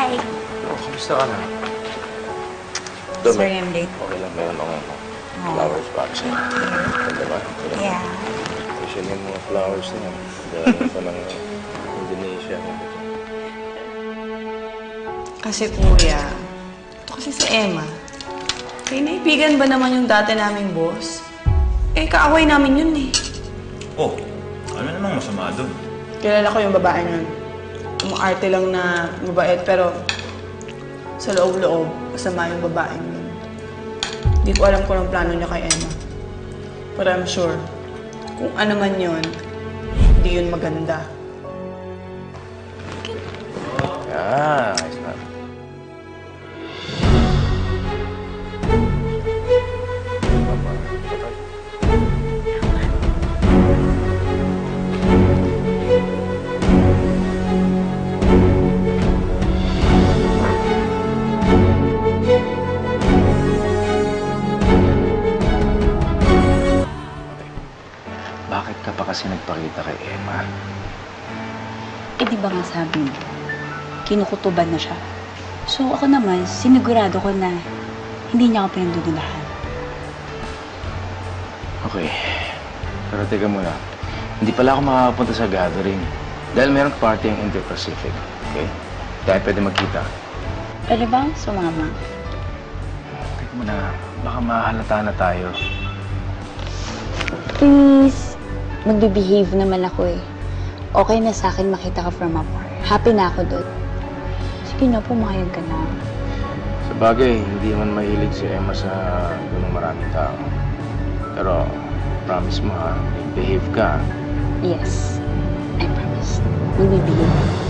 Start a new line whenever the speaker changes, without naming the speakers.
Hi.
Oh, kamusta ka na?
Sorry I'm late.
Okay lang, meron akong flowers para sa'yo. Ganda ba?
Yeah.
Usually yung mga flowers na yan. Galing pa ng Indonesia.
Kasi kuya, ito kasi si Emma. Kaibigan ba naman yung dati naming boss? Eh, kaaway namin yun eh.
Oh, ano namang masama doon?
Kilala ko yung babae nun. Arte lang na mabait, pero sa loob-loob, masama yung babae yun. Hindi ko alam kung anong plano niya kay Emma. But I'm sure, kung ano man yun, hindi yun maganda.
Ah, ayos na. Bakit ka pa kasi nagpakita kay Emma?
Eh, di ba nga sabi mo, kinukutuban na siya. So, ako naman, sinigurado ko na hindi niya ako pinagdududahan.
Okay. Pero teka muna. Hindi pala ako makakapunta sa gathering. Dahil merong party ang Inter-Pacific. Okay? Dahil pwede magkita.
Pwede bang sumama?
Teka muna. Baka mahalata na tayo.
Please, magbe-behave naman ako eh. Okay na sa akin makita ka from afar. Happy na ako doon. Sige na, pumayag ka na.
Sa bagay, hindi man mahilig si Emma sa ganung maraming tao. Pero, promise mo ha, behave ka.
Yes, I promise. Magbe-behave.